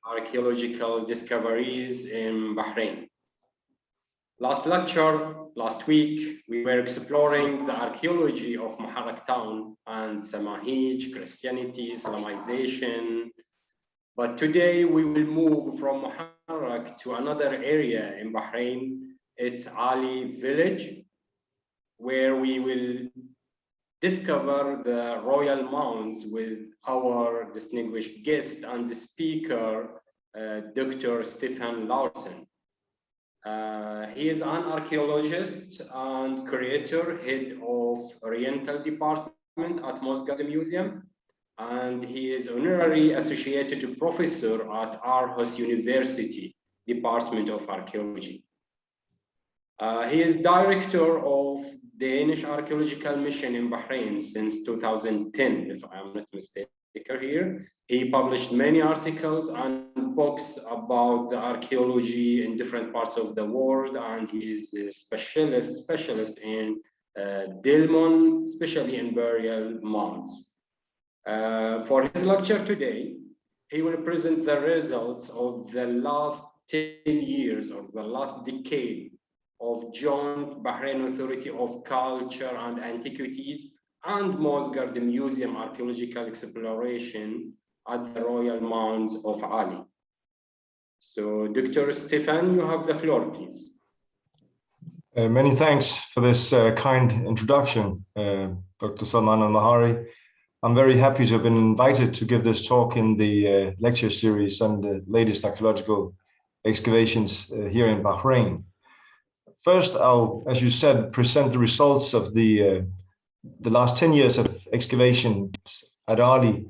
archaeological discoveries in Bahrain. Last week, we were exploring the archaeology of Muharraq town and Samahij, Christianity, Islamization. But today we will move from Muharraq to another area in Bahrain. It's Ali village, where we will discover the royal mounds with our distinguished guest and speaker, Dr. Stefan Larsen. He is an archaeologist and curator, head of Oriental Department at Moscow Museum, and he is honorary associated professor at Aarhus University, Department of Archaeology. He is director of Danish Archaeological Mission in Bahrain since 2010, if I'm not mistaken here. He published many articles and books about the archaeology in different parts of the world, and he is a specialist in Delmon, especially in burial mounds. For his lecture today, he will present the results of the last 10 years or the last decade of joint Bahrain Authority of Culture and Antiquities and Mosgard Museum archaeological exploration at the Royal Mounds of Ali. So, Dr. Stefan, you have the floor, please. Many thanks for this kind introduction, Dr. Salman al-Mahari. I'm very happy to have been invited to give this talk in the lecture series on the latest archaeological excavations here in Bahrain. First, I'll, as you said, present the results of the last 10 years of excavations at Ali,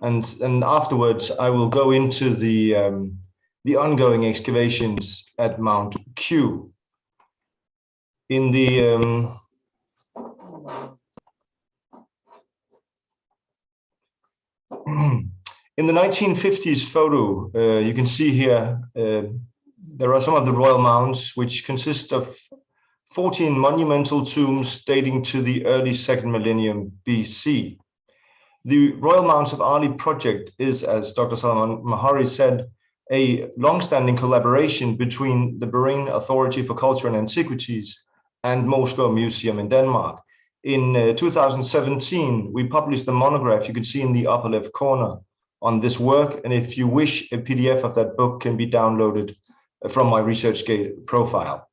and afterwards I will go into the ongoing excavations at Mount Q. In the in the 1950s photo, you can see here there are some of the royal mounds, which consist of 14 monumental tombs dating to the early 2nd millennium BC. The Royal Mounds of Ali project is, as Dr. Salman Mahari said, a long-standing collaboration between the Bahrain Authority for Culture and Antiquities and Moscow Museum in Denmark. In 2017, we published the monograph you can see in the upper left corner on this work, and if you wish, a PDF of that book can be downloaded from my ResearchGate profile.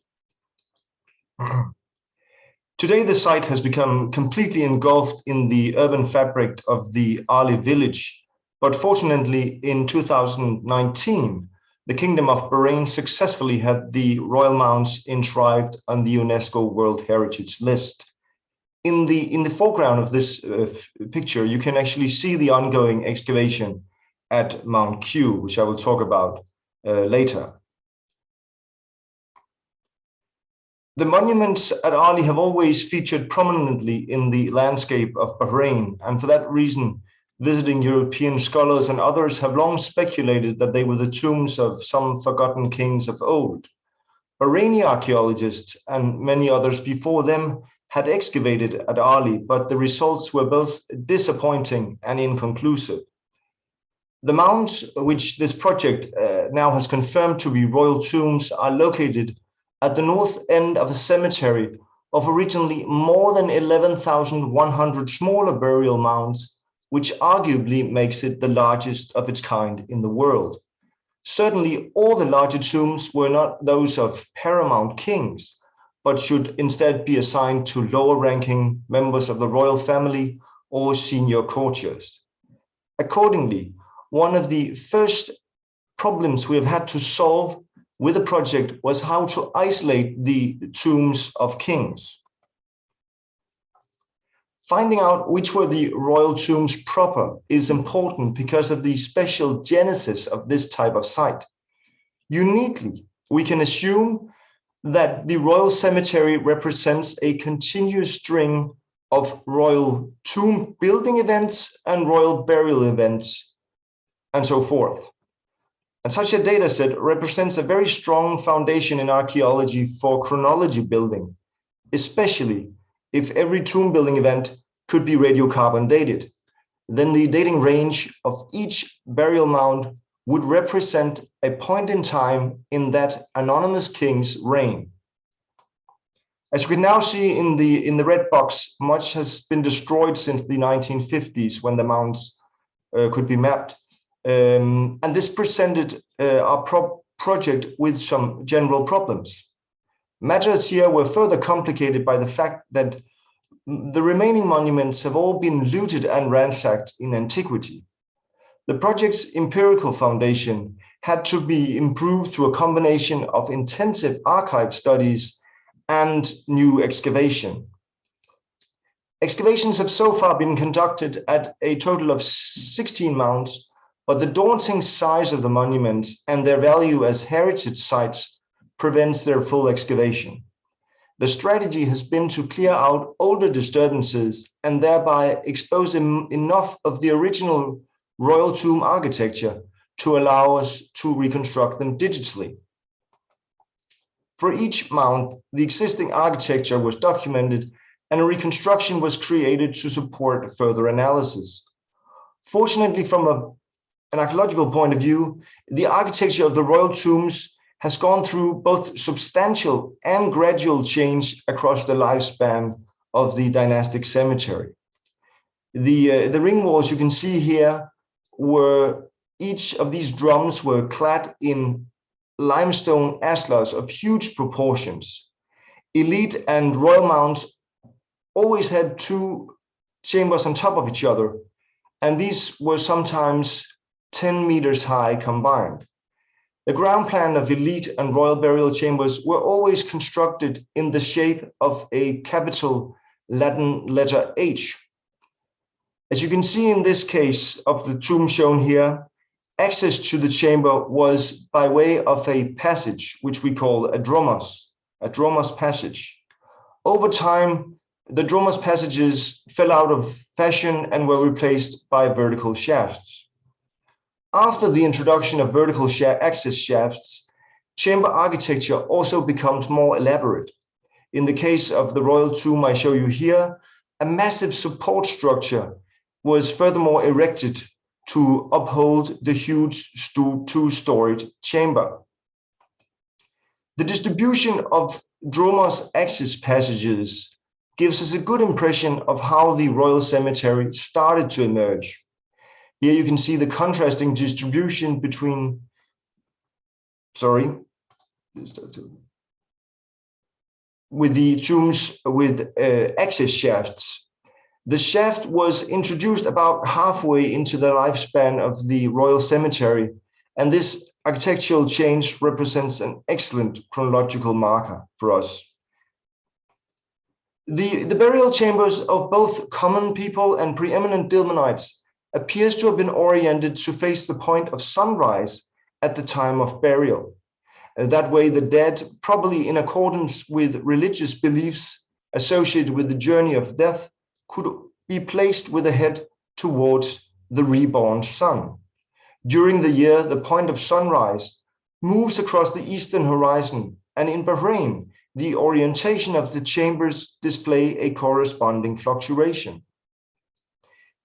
Today, the site has become completely engulfed in the urban fabric of the Ali village, but fortunately in 2019, the Kingdom of Bahrain successfully had the Royal Mounds enshrined on the UNESCO World Heritage List. In the foreground of this picture, you can actually see the ongoing excavation at Mount Q, which I will talk about later. The monuments at Ali have always featured prominently in the landscape of Bahrain, and for that reason, visiting European scholars and others have long speculated that they were the tombs of some forgotten kings of old. Bahraini archaeologists and many others before them had excavated at Ali, but the results were both disappointing and inconclusive. The mounds, which this project now has confirmed to be royal tombs, are located at the north end of a cemetery of originally more than 11,100 smaller burial mounds, which arguably makes it the largest of its kind in the world. Certainly, all the larger tombs were not those of paramount kings, but should instead be assigned to lower-ranking members of the royal family or senior courtiers. Accordingly, one of the first problems we have had to solve with the project was how to isolate the tombs of kings. Finding out which were the royal tombs proper is important because of the special genesis of this type of site. Uniquely, we can assume that the royal cemetery represents a continuous string of royal tomb building events and royal burial events, and so forth. And such a data set represents a very strong foundation in archaeology for chronology building, especially if every tomb building event could be radiocarbon dated. Then the dating range of each burial mound would represent a point in time in that anonymous king's reign. As you can now see in the red box, much has been destroyed since the 1950s when the mounds could be mapped. And this presented our project with some general problems. Matters here were further complicated by the fact that the remaining monuments have all been looted and ransacked in antiquity. The project's empirical foundation had to be improved through a combination of intensive archive studies and new excavation. Excavations have so far been conducted at a total of 16 mounds, but the daunting size of the monuments and their value as heritage sites prevents their full excavation. The strategy has been to clear out older disturbances and thereby expose enough of the original royal tomb architecture to allow us to reconstruct them digitally. For each mound, the existing architecture was documented and a reconstruction was created to support further analysis. Fortunately, from an archaeological point of view, the architecture of the royal tombs has gone through both substantial and gradual change across the lifespan of the dynastic cemetery. The ring walls you can see here were, each of these drums were clad in limestone aslars of huge proportions. Elite and royal mounds always had two chambers on top of each other, and these were sometimes 10 meters high combined. The ground plan of elite and royal burial chambers were always constructed in the shape of a capital Latin letter H. As you can see in this case of the tomb shown here, access to the chamber was by way of a passage, which we call a dromos passage. Over time, the dromos passages fell out of fashion and were replaced by vertical shafts. After the introduction of vertical access shafts, chamber architecture also becomes more elaborate. In the case of the royal tomb I show you here, a massive support structure was furthermore erected to uphold the huge two-storied chamber. The distribution of dromos access passages gives us a good impression of how the royal cemetery started to emerge. Here you can see the contrasting distribution between, with the tombs with access shafts. The shaft was introduced about halfway into the lifespan of the royal cemetery, and this architectural change represents an excellent chronological marker for us. The burial chambers of both common people and preeminent Dilmunites appears to have been oriented to face the point of sunrise at the time of burial. That way, the dead, probably in accordance with religious beliefs associated with the journey of death, could be placed with a head towards the reborn sun. During the year, the point of sunrise moves across the eastern horizon, and in Bahrain, the orientation of the chambers display a corresponding fluctuation.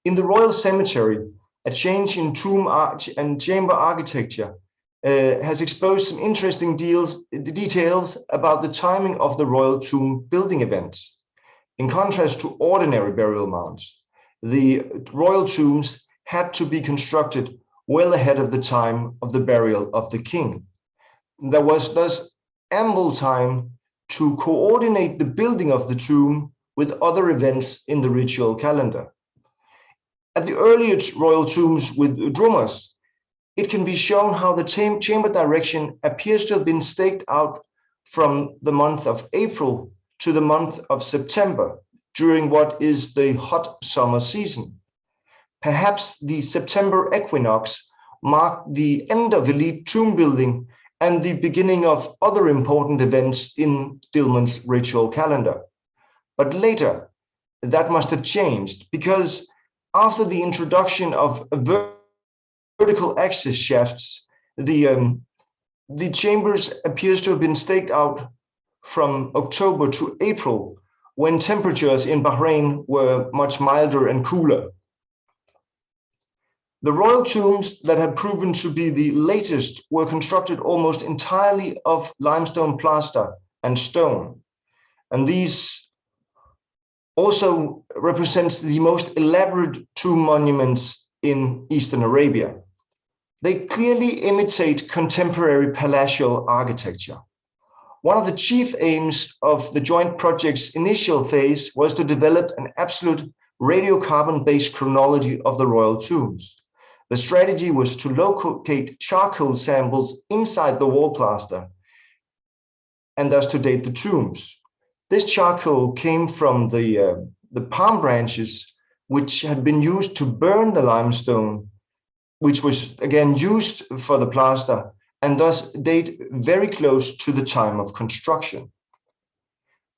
In the royal cemetery, a change in tomb and chamber architecture has exposed some interesting details about the timing of the royal tomb building events. In contrast to ordinary burial mounds, the royal tombs had to be constructed well ahead of the time of the burial of the king. There was thus ample time to coordinate the building of the tomb with other events in the ritual calendar. At the earlier royal tombs with dromos, it can be shown how the chamber direction appears to have been staked out from the month of April to the month of September during what is the hot summer season. Perhaps the September equinox marked the end of elite tomb building and the beginning of other important events in Dilmun's ritual calendar. But later, that must have changed, because after the introduction of vertical access shafts, the chambers appears to have been staked out from October to April, when temperatures in Bahrain were much milder and cooler. The royal tombs that had proven to be the latest were constructed almost entirely of limestone plaster and stone. And these also represents the most elaborate tomb monuments in Eastern Arabia. They clearly imitate contemporary palatial architecture. One of the chief aims of the joint project's initial phase was to develop an absolute radiocarbon-based chronology of the royal tombs. The strategy was to locate charcoal samples inside the wall plaster and thus to date the tombs. This charcoal came from the palm branches, which had been used to burn the limestone, which was again used for the plaster, and thus date very close to the time of construction.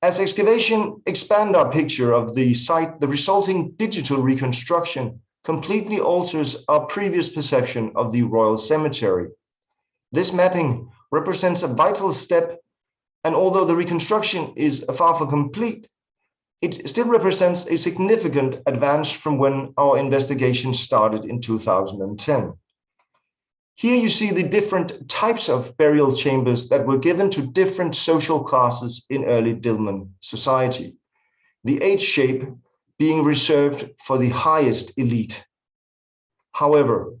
As excavation expand our picture of the site, the resulting digital reconstruction completely alters our previous perception of the royal cemetery. This mapping represents a vital step, and although the reconstruction is far from complete, it still represents a significant advance from when our investigation started in 2010. Here you see the different types of burial chambers that were given to different social classes in early Dilmun society. The H shape being reserved for the highest elite. However,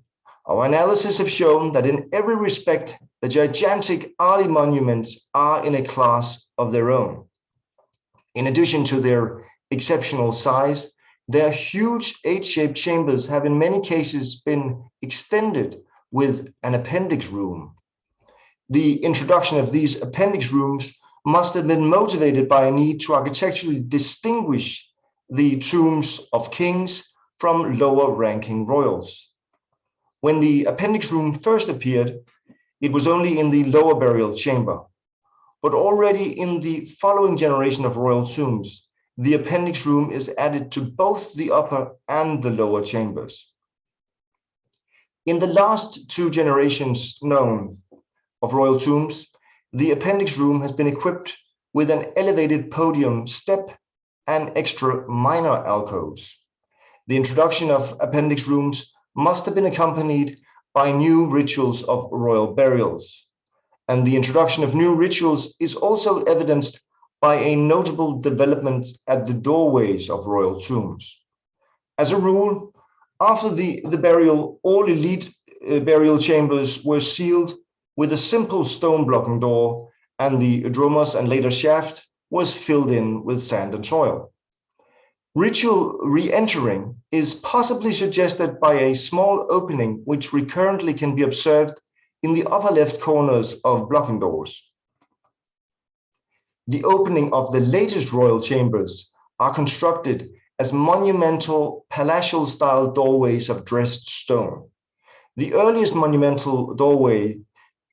our analysis have shown that in every respect, the gigantic Ali monuments are in a class of their own. In addition to their exceptional size, their huge H-shaped chambers have in many cases been extended with an appendix room. The introduction of these appendix rooms must have been motivated by a need to architecturally distinguish the tombs of kings from lower ranking royals. When the appendix room first appeared, it was only in the lower burial chamber, but already in the following generation of royal tombs, the appendix room is added to both the upper and the lower chambers. In the last two generations known of royal tombs, the appendix room has been equipped with an elevated podium step and extra minor alcoves. The introduction of appendix rooms must have been accompanied by new rituals of royal burials. And the introduction of new rituals is also evidenced by a notable development at the doorways of royal tombs. As a rule, after the burial, all elite burial chambers were sealed with a simple stone blocking door, and the dromos and later shaft was filled in with sand and soil. Ritual re-entering is possibly suggested by a small opening which recurrently can be observed in the upper left corners of blocking doors. The opening of the latest royal chambers are constructed as monumental palatial style doorways of dressed stone. The earliest monumental doorway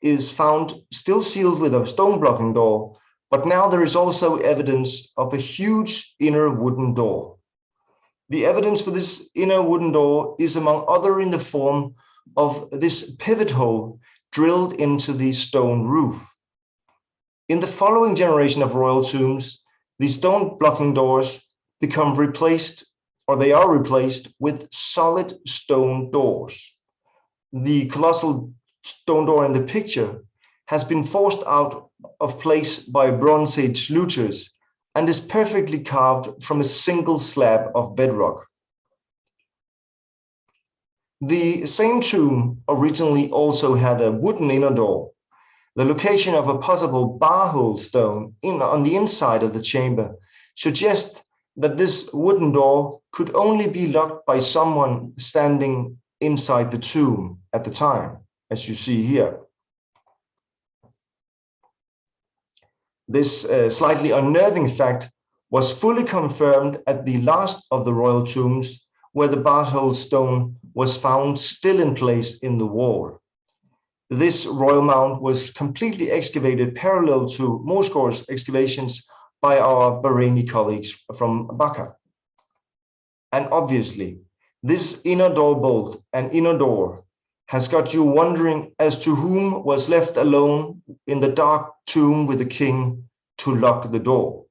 is found still sealed with a stone blocking door, but now there is also evidence of a huge inner wooden door. The evidence for this inner wooden door is among other in the form of this pivot hole drilled into the stone roof. In the following generation of royal tombs, the stone blocking doors become replaced, or they are replaced with solid stone doors. The colossal stone door in the picture has been forced out of place by Bronze Age looters and is perfectly carved from a single slab of bedrock. The same tomb originally also had a wooden inner door. The location of a possible bar hole stone on the inside of the chamber suggests that this wooden door could only be locked by someone standing inside the tomb at the time, as you see here. This slightly unnerving fact was fully confirmed at the last of the royal tombs, where the bar hole stone was found still in place in the wall. This royal mound was completely excavated parallel to Morscore's excavations by our Bahraini colleagues from Bakka. And obviously, this inner door bolt and inner door has got you wondering as to whom was left alone in the dark tomb with the king to lock the door.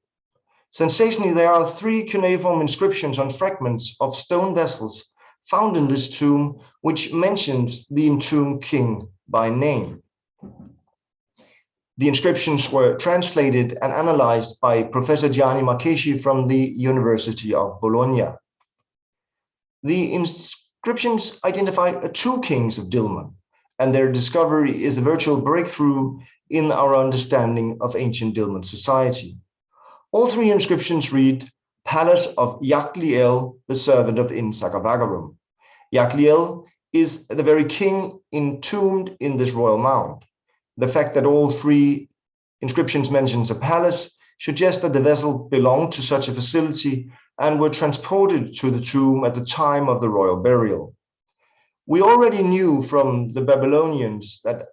Sensationally, there are 3 cuneiform inscriptions on fragments of stone vessels found in this tomb, which mentions the entombed king by name. The inscriptions were translated and analyzed by Professor Gianni Marchesi from the University of Bologna. The inscriptions identify two kings of Dilmun, and their discovery is a virtual breakthrough in our understanding of ancient Dilmun society. All three inscriptions read, Palace of Yakliel, the servant of Insak of Agarum. Yakliel is the very king entombed in this royal mound. The fact that all three inscriptions mentions a palace suggests that the vessel belonged to such a facility and were transported to the tomb at the time of the royal burial. We already knew from the Babylonians that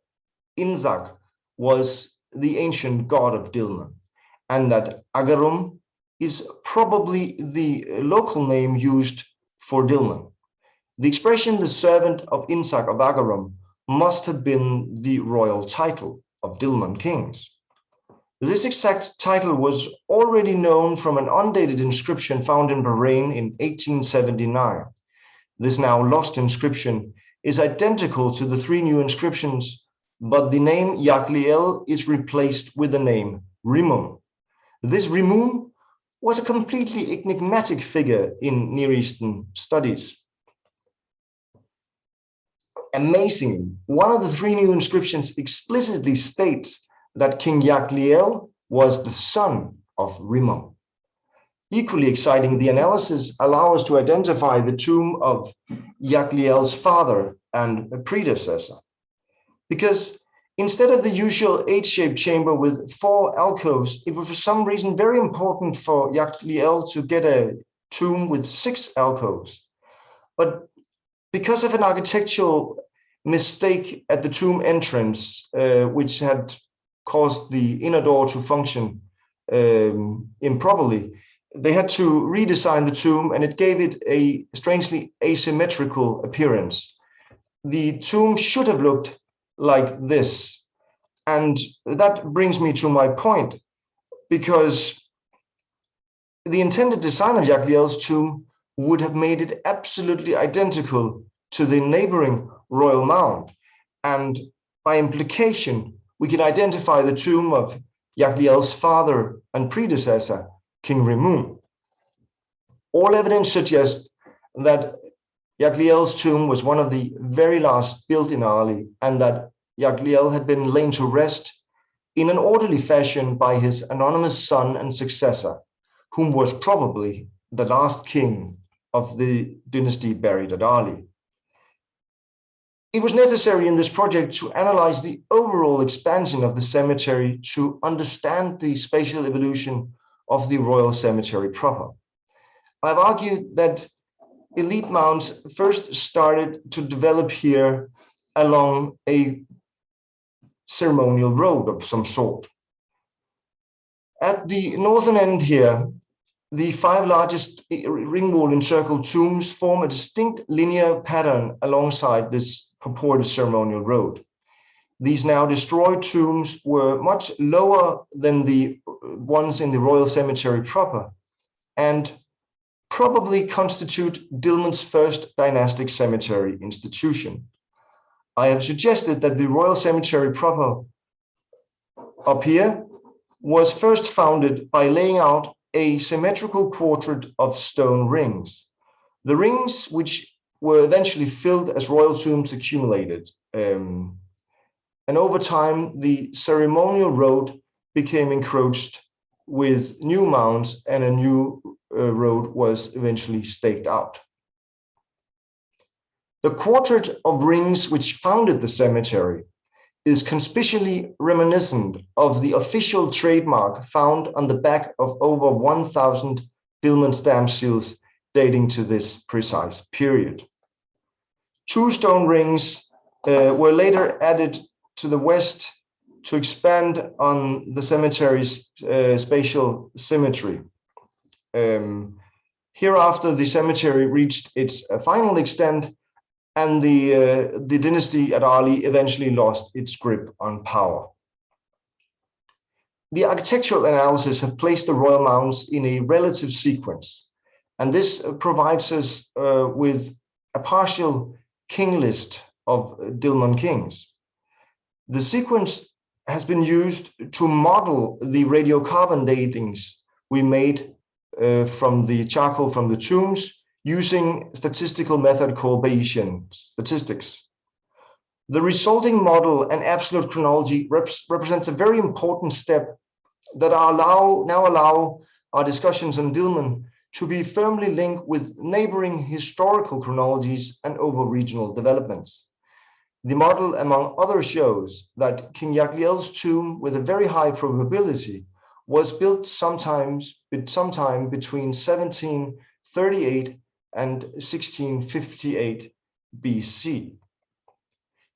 Insak was the ancient god of Dilmun, and that Agarum is probably the local name used for Dilmun. The expression the servant of Insak of Agarum must have been the royal title of Dilmun kings. This exact title was already known from an undated inscription found in Bahrain in 1879. This now lost inscription is identical to the three new inscriptions, but the name Yakliel is replaced with the name Rimum. This Rimum was a completely enigmatic figure in Near Eastern studies. Amazingly, one of the three new inscriptions explicitly states that King Yakliel was the son of Rimum. Equally exciting, the analysis allows us to identify the tomb of Yakliel's father and predecessor, because instead of the usual H-shaped chamber with 4 alcoves, it was for some reason very important for Yakliel to get a tomb with 6 alcoves. But because of an architectural mistake at the tomb entrance, which had caused the inner door to function improperly, they had to redesign the tomb, and it gave it a strangely asymmetrical appearance. The tomb should have looked like this. And that brings me to my point, because the intended design of Yakliel's tomb would have made it absolutely identical to the neighboring royal mound. And by implication, we can identify the tomb of Yakliel's father and predecessor, King Rimum. All evidence suggests that Yakliel's tomb was one of the very last built in Arli, and that Yakliel had been laid to rest in an orderly fashion by his anonymous son and successor, whom was probably the last king of the dynasty buried at Arli. It was necessary in this project to analyze the overall expansion of the cemetery to understand the spatial evolution of the royal cemetery proper. I've argued that elite mounds first started to develop here along a ceremonial road of some sort. At the northern end here, the 5 largest ring wall encircled tombs form a distinct linear pattern alongside this purported ceremonial road. These now destroyed tombs were much lower than the ones in the royal cemetery proper, and probably constitute Dilmun's first dynastic cemetery institution. I have suggested that the royal cemetery proper up here was first founded by laying out a symmetrical quartet of stone rings. The rings, which were eventually filled as royal tombs accumulated. And over time, the ceremonial road became encroached with new mounds, and a new road was eventually staked out. The quartet of rings which founded the cemetery is conspicuously reminiscent of the official trademark found on the back of over 1,000 Dilmun stamp seals dating to this precise period. 2 stone rings were later added to the west to expand on the cemetery's spatial symmetry. Hereafter, the cemetery reached its final extent, and the dynasty at Arli eventually lost its grip on power. The architectural analysis have placed the royal mounds in a relative sequence, and this provides us with a partial king list of Dilmun kings. The sequence has been used to model the radiocarbon datings we made from the charcoal from the tombs using a statistical method called Bayesian statistics. The resulting model and absolute chronology represents a very important step that now allow our discussions on Dilmun to be firmly linked with neighboring historical chronologies and over-regional developments. The model, among others, shows that King Yagliel's tomb, with a very high probability, was built sometime between 1738 and 1658 BC.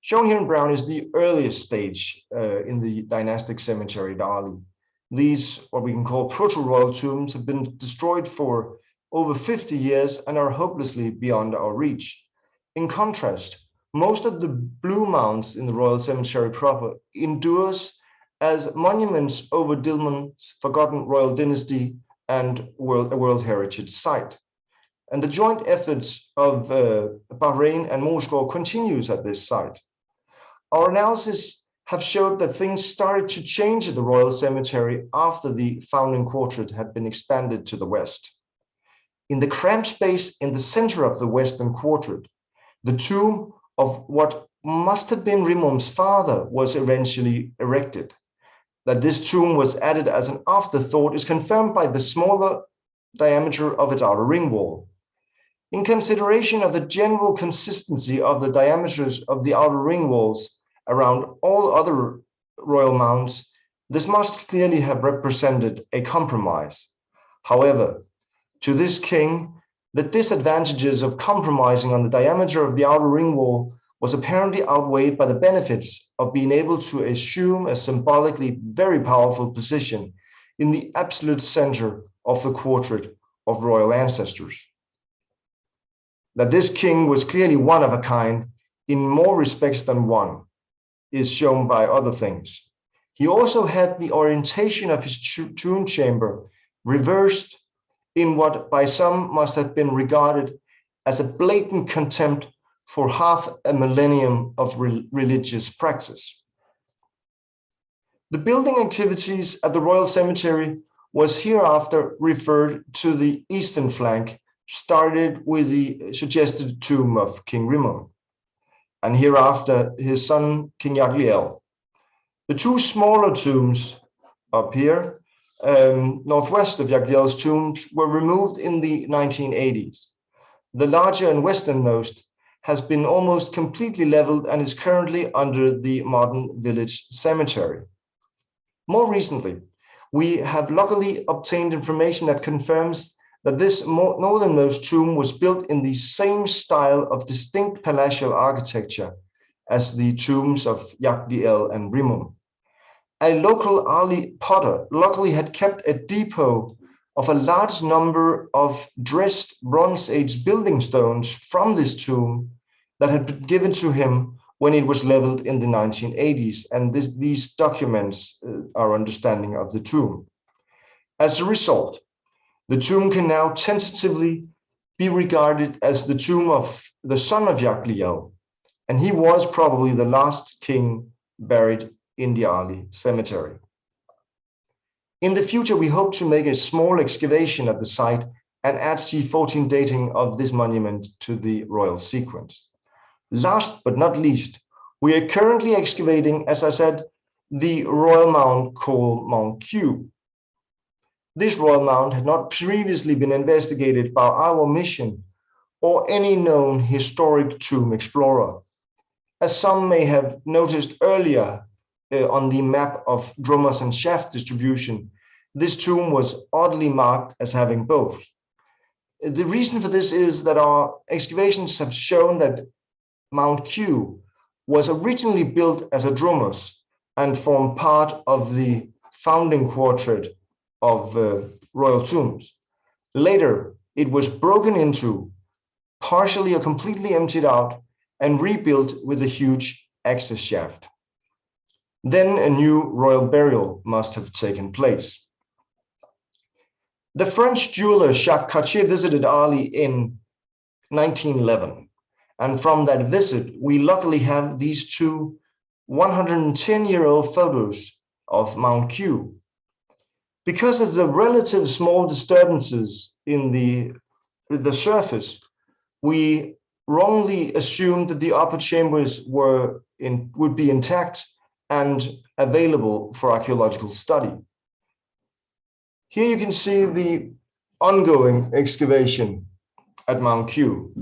Shown here in brown is the earliest stage in the dynastic cemetery at Ali. These, what we can call proto-royal tombs, have been destroyed for over 50 years and are hopelessly beyond our reach. In contrast, most of the blue mounds in the royal cemetery proper endures as monuments over Dilmun's forgotten royal dynasty and a World Heritage Site. And the joint efforts of Bahrain and Moscow continues at this site. Our analysis have showed that things started to change at the royal cemetery after the founding quarteret had been expanded to the west. In the cramped space in the center of the western quarteret, the tomb of what must have been Rimum's father was eventually erected. That this tomb was added as an afterthought is confirmed by the smaller diameter of its outer ring wall. In consideration of the general consistency of the diameters of the outer ring walls around all other royal mounds, this must clearly have represented a compromise. However, to this king, the disadvantages of compromising on the diameter of the outer ring wall was apparently outweighed by the benefits of being able to assume a symbolically very powerful position in the absolute center of the quarteret of royal ancestors. That this king was clearly one of a kind in more respects than one is shown by other things. He also had the orientation of his tomb chamber reversed in what by some must have been regarded as a blatant contempt for half a millennium of religious practice. The building activities at the royal cemetery was hereafter referred to the eastern flank, started with the suggested tomb of King Rimum, and hereafter his son King Yagliel. The two smaller tombs up here, northwest of Yagliel's tombs, were removed in the 1980s. The larger and westernmost has been almost completely leveled and is currently under the modern village cemetery. More recently, we have luckily obtained information that confirms that this northernmost tomb was built in the same style of distinct palatial architecture as the tombs of Yagliel and Rimum. A local Ali potter luckily had kept a depot of a large number of dressed Bronze Age building stones from this tomb that had been given to him when it was leveled in the 1980s, and these documents our understanding of the tomb. As a result, the tomb can now tentatively be regarded as the tomb of the son of Yagliel, and he was probably the last king buried in the Ali cemetery. In the future, we hope to make a small excavation at the site and add C14 dating of this monument to the royal sequence. Last but not least, we are currently excavating, as I said, the royal mound called Mount Q. This royal mound had not previously been investigated by our mission or any known historic tomb explorer. As some may have noticed earlier on the map of drummers and shaft distribution, this tomb was oddly marked as having both. The reason for this is that our excavations have shown that Mount Q was originally built as a drummus and formed part of the founding quarteret of royal tombs. Later, it was broken into, partially or completely emptied out, and rebuilt with a huge access shaft. Then a new royal burial must have taken place. The French jeweler Jacques Cartier visited Ali in 1911 And from that visit, we luckily have these two 110-year-old photos of Mount Q. Because of the relative small disturbances in the surface, we wrongly assumed that the upper chambers would be intact and available for archaeological study. Here you can see the ongoing excavation at Mount Q.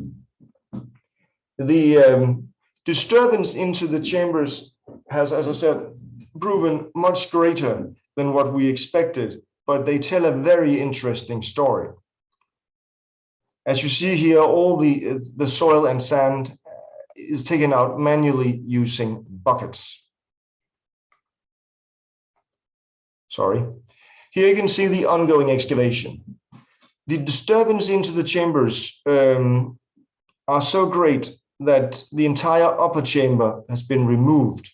The disturbance into the chambers has, as I said, proven much greater than what we expected, but they tell a very interesting story. As you see here, all the soil and sand is taken out manually using buckets. Sorry. Here you can see the ongoing excavation. The disturbance into the chambers are so great that the entire upper chamber has been removed.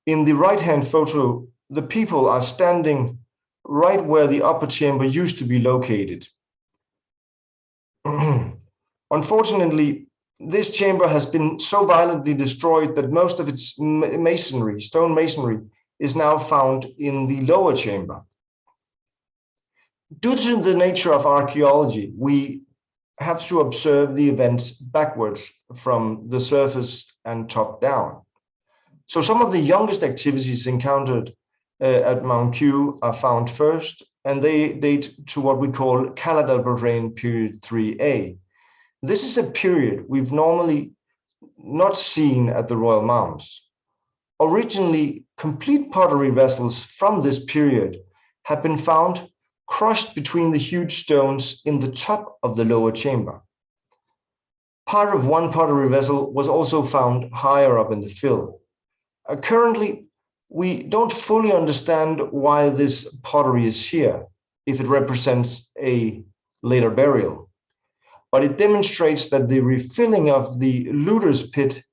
In the right-hand photo, the people are standing right where the upper chamber used to be located. Unfortunately, this chamber has been so violently destroyed that most of its masonry, stone masonry, is now found in the lower chamber. Due to the nature of archaeology, we have to observe the events backwards from the surface and top down. So some of the youngest activities encountered at Mount Q are found first, and they date to what we call Caledon period 3A. This is a period we've normally not seen at the Royal Mounds. Originally, complete pottery vessels from this period have been found crushed between the huge stones in the top of the lower chamber. Part of one pottery vessel was also found higher up in the fill. Currently, we don't fully understand why this pottery is here, if it represents a later burial. But it demonstrates that the refilling of the looter's pit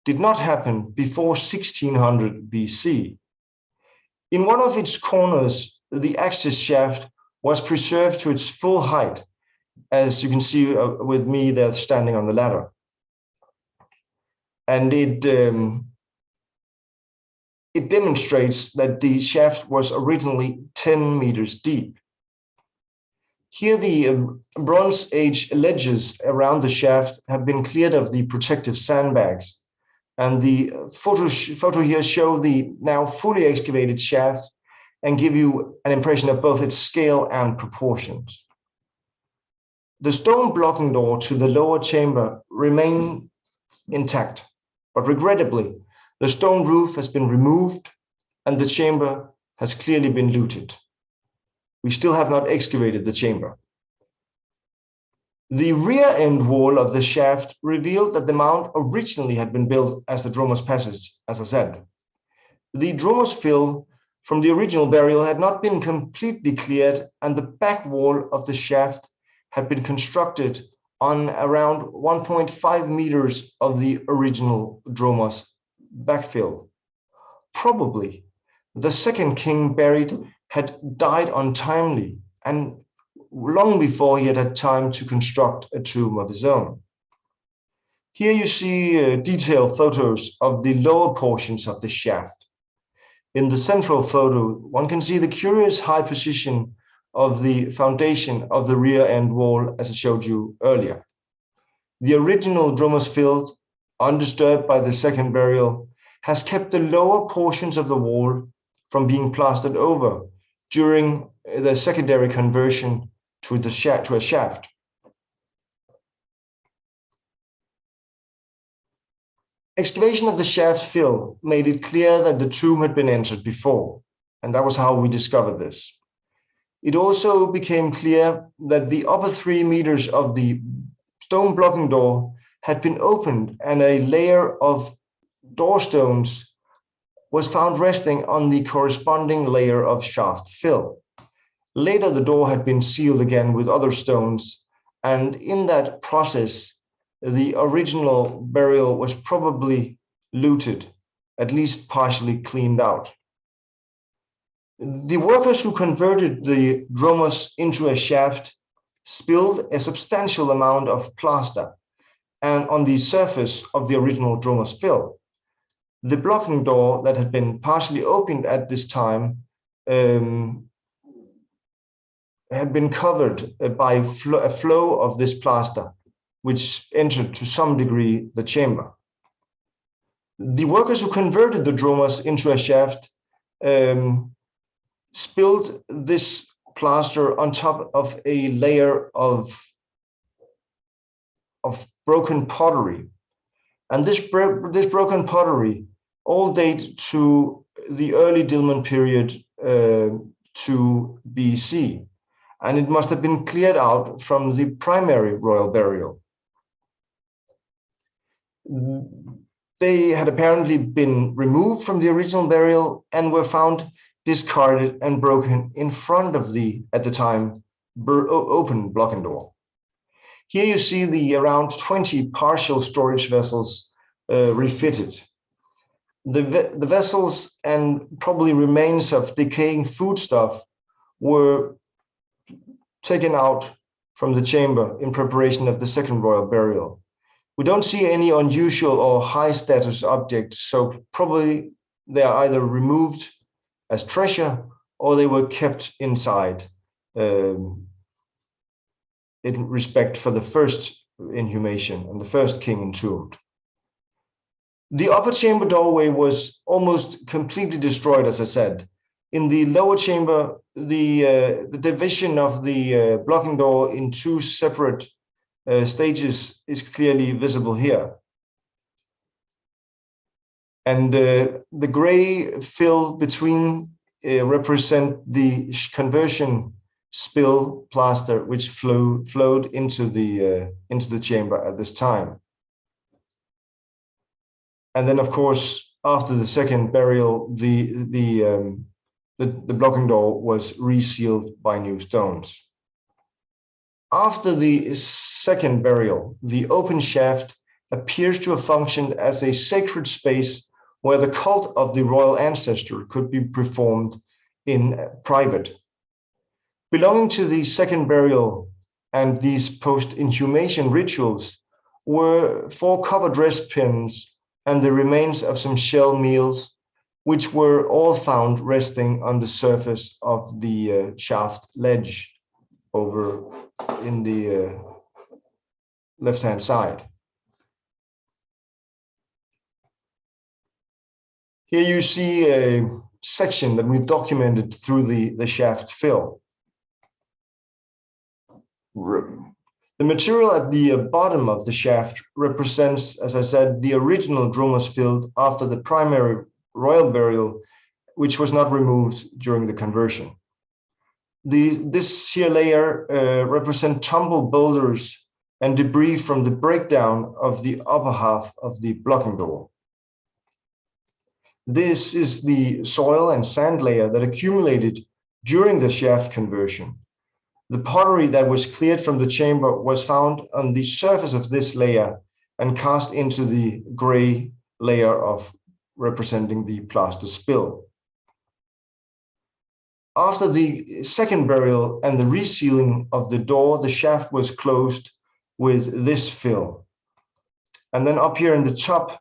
did not happen before 1600 BC. In one of its corners, the access shaft was preserved to its full height, as you can see with me there standing on the ladder. And it demonstrates that the shaft was originally 10 meters deep. Here, the Bronze Age ledges around the shaft have been cleared of the protective sandbags. And the photo here show the now fully excavated shaft and give you an impression of both its scale and proportions. The stone blocking door to the lower chamber remain intact, but regrettably, the stone roof has been removed and the chamber has clearly been looted. We still have not excavated the chamber. The rear end wall of the shaft revealed that the mound originally had been built as the Dromo's passage, as I said. The Dromo's fill from the original burial had not been completely cleared, and the back wall of the shaft had been constructed on around 1.5 meters of the original Dromo's backfill. Probably the second king buried had died untimely and long before he had had time to construct a tomb of his own. Here you see detailed photos of the lower portions of the shaft. In the central photo, one can see the curious high position of the foundation of the rear end wall, as I showed you earlier. The original Dromo's field, undisturbed by the second burial, has kept the lower portions of the wall from being plastered over during the secondary conversion to a shaft. Excavation of the shaft fill made it clear that the tomb had been entered before, and that was how we discovered this. It also became clear that the upper 3 meters of the stone blocking door had been opened and a layer of door stones was found resting on the corresponding layer of shaft fill. Later, the door had been sealed again with other stones, and in that process, the original burial was probably looted, at least partially cleaned out. The workers who converted the Dromos into a shaft spilled a substantial amount of plaster, and on the surface of the original dromos fill. The blocking door that had been partially opened at this time had been covered by a flow of this plaster, which entered to some degree the chamber. The workers who converted the dromos into a shaft spilled this plaster on top of a layer of broken pottery. And this broken pottery all date to the early Dilmun period 2 BC. And it must have been cleared out from the primary royal burial. They had apparently been removed from the original burial and were found discarded and broken in front of the, at the time, open blocking door. Here you see the around 20 partial storage vessels refitted. The vessels and probably remains of decaying foodstuff were taken out from the chamber in preparation of the second royal burial. We don't see any unusual or high status objects, so probably they are either removed as treasure or they were kept inside in respect for the first inhumation and the first king entombed. The upper chamber doorway was almost completely destroyed, as I said. In the lower chamber, the division of the blocking door in two separate stages is clearly visible here. And the gray fill between represent the conversion spill plaster which flowed into the chamber at this time. And then, of course, after the second burial, the blocking door was resealed by new stones. After the second burial, the open shaft appears to have functioned as a sacred space where the cult of the royal ancestor could be performed in private. Belonging to the second burial and these post-inhumation rituals were 4 copper dress pins and the remains of some shell meals, which were all found resting on the surface of the shaft ledge over in the left-hand side. Here you see a section that we've documented through the shaft fill. The material at the bottom of the shaft represents, as I said, the original dromos filled after the primary royal burial, which was not removed during the conversion. This sheer layer represent tumbled boulders and debris from the breakdown of the upper half of the blocking door. This is the soil and sand layer that accumulated during the shaft conversion. The pottery that was cleared from the chamber was found on the surface of this layer and cast into the gray layer of representing the plaster spill. After the second burial and the resealing of the door, the shaft was closed with this fill. And then up here in the top,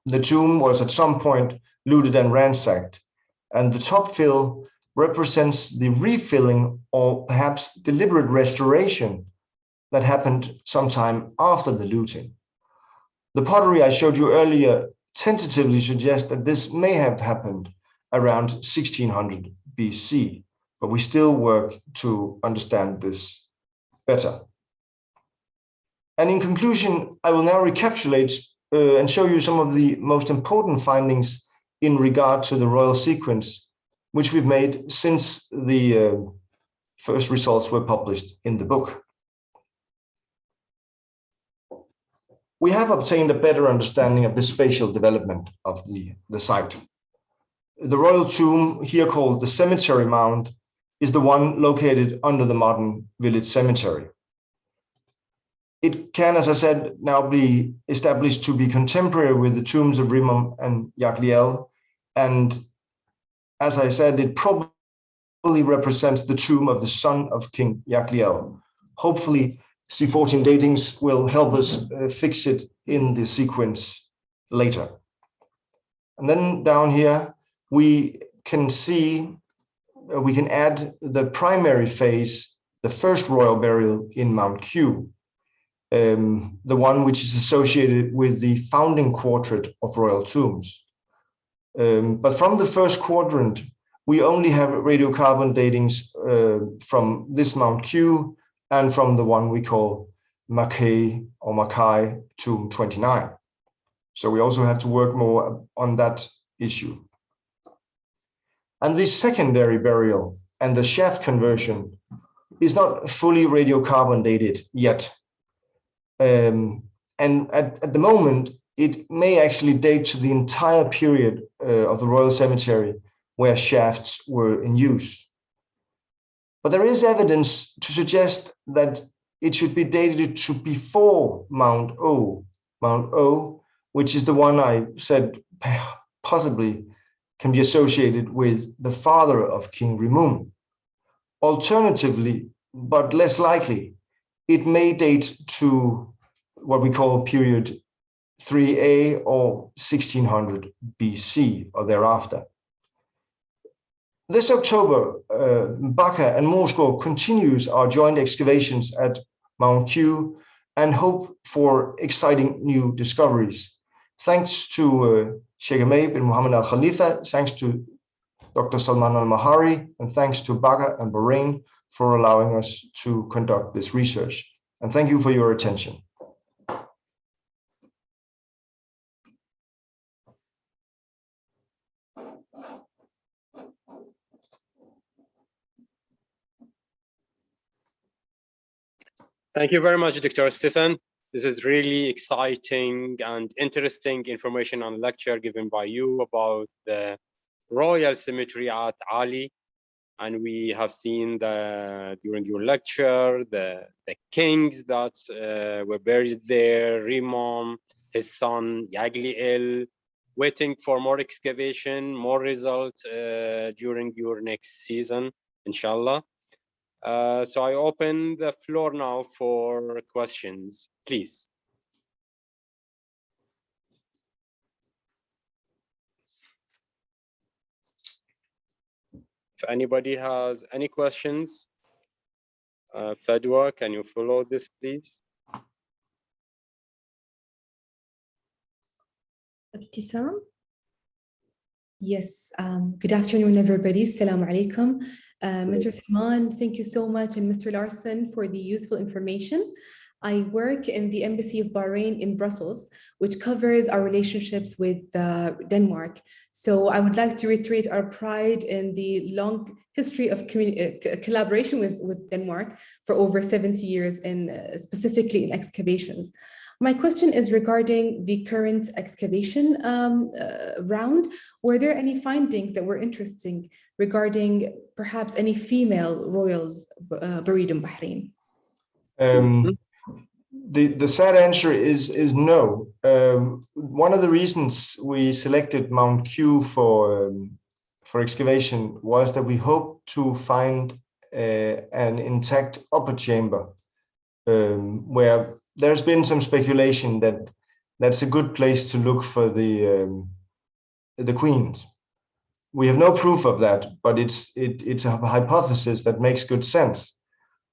the tomb was at some point looted and ransacked. And the top fill represents the refilling or perhaps deliberate restoration that happened sometime after the looting. The pottery I showed you earlier tentatively suggests that this may have happened around 1600 BC, but we still work to understand this better. And in conclusion, I will now recapitulate and show you some of the most important findings in regard to the royal sequence, which we've made since the first results were published in the book. We have obtained a better understanding of the spatial development of the site. The royal tomb, here called the cemetery mound, is the one located under the modern village cemetery. It can, as I said, now be established to be contemporary with the tombs of Rimam and Yagliel, and as I said, it probably represents the tomb of the son of King Yagliel, hopefully C14 datings will help us fix it in the sequence later. And then down here, we can see, we can add the primary phase, the first royal burial in Mount Q, the one which is associated with the founding quartet of royal tombs. But from the first quadrant, we only have radiocarbon datings from this Mount Q and from the one we call Mackay or Mackay tomb 29. So we also have to work more on that issue. And the secondary burial and the shaft conversion is not fully radiocarbon dated yet. And at the moment, it may actually date to the entire period of the royal cemetery where shafts were in use. But there is evidence to suggest that it should be dated to before Mount O, which is the one I said possibly can be associated with the father of King Rimun. Alternatively, but less likely, it may date to what we call period 3A or 1600 BC or thereafter. This October, Baca and Morsgaard continues our joint excavations at Mount Q and hope for exciting new discoveries. Thanks to Sheikh Ahmed bin Mohammed Al Khalifa, thanks to Dr. Salman Al Mahari, and thanks to Baca and Bahrain for allowing us to conduct this research. And thank you for your attention. Thank you very much, Dr. Stefan. This is really exciting and interesting information and lecture given by you about the Royal Cemetery at عالي. And we have seen during your lecture, the kings that were buried there, Rimon, his son, Yagliel, waiting for more excavation, more results during your next season, inshallah. So I open the floor now for questions, please. If anybody has any questions, Fadwa, can you follow this, please? Ibtisam? Yes, good afternoon, everybody. Assalamu alaikum. Mr. Salman, thank you so much, and Mr. Larson for the useful information. I work in the Embassy of Bahrain in Brussels, which covers our relationships with Denmark. So I would like to reiterate our pride in the long history of collaboration with Denmark for over 70 years, and specifically in excavations. My question is regarding the current excavation round. Were there any findings that were interesting regarding perhaps any female royals buried in Bahrain? The sad answer is no. One of the reasons we selected Mount Q for excavation was that we hoped to find an intact upper chamber where there's been some speculation that that's a good place to look for the queens. We have no proof of that, but it's a hypothesis that makes good sense.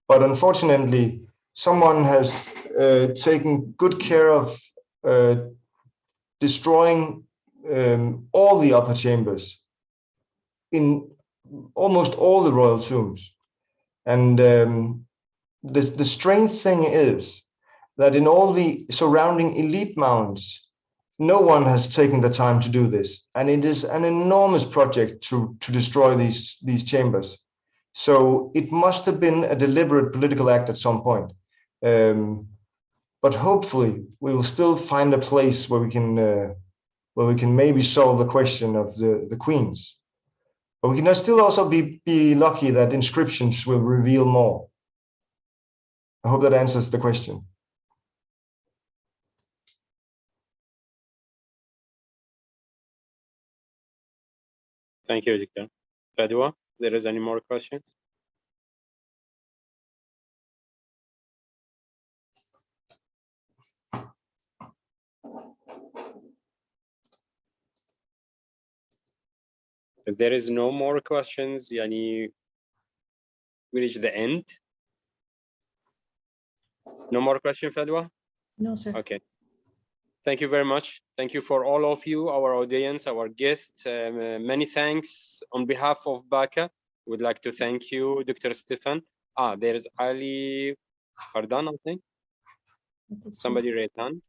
But unfortunately, someone has taken good care of destroying all the upper chambers in almost all the royal tombs. And the strange thing is that in all the surrounding elite mounds, no one has taken the time to do this. And it is an enormous project to destroy these chambers. So it must have been a deliberate political act at some point. But hopefully we will still find a place where we can maybe solve the question of the queens. But we can still also be lucky that inscriptions will reveal more. I hope that answers the question. Thank you, Dr. Fadwa. There is any more questions? If there is no more questions, يعني we reach the end. No more question, Fadwa? No, sir. Okay. Thank you very much. Thank you for all of you, our audience, our guests. Many thanks on behalf of BACA. We'd like to thank you, Dr. Stefan. There is Ali Ardan, I think. Somebody raise hand.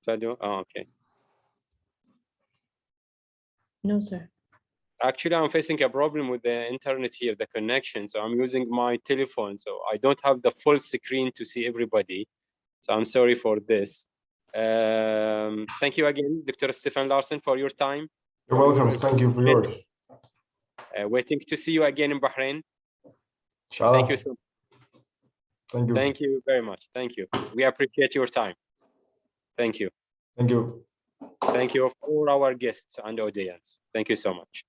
Fadwa? Okay. No, sir. Actually, I'm facing a problem with the internet here, the connection. So I'm using my telephone. So I don't have the full screen to see everybody. So I'm sorry for this. Thank you again, Dr. Stefan Larsen, for your time. You're welcome. Thank you for yours. Waiting to see you again in Bahrain. Inshallah. Thank you so much. Thank you. Thank you very much. Thank you. We appreciate your time. Thank you. Thank you. Thank you for our guests and audience. Thank you so much.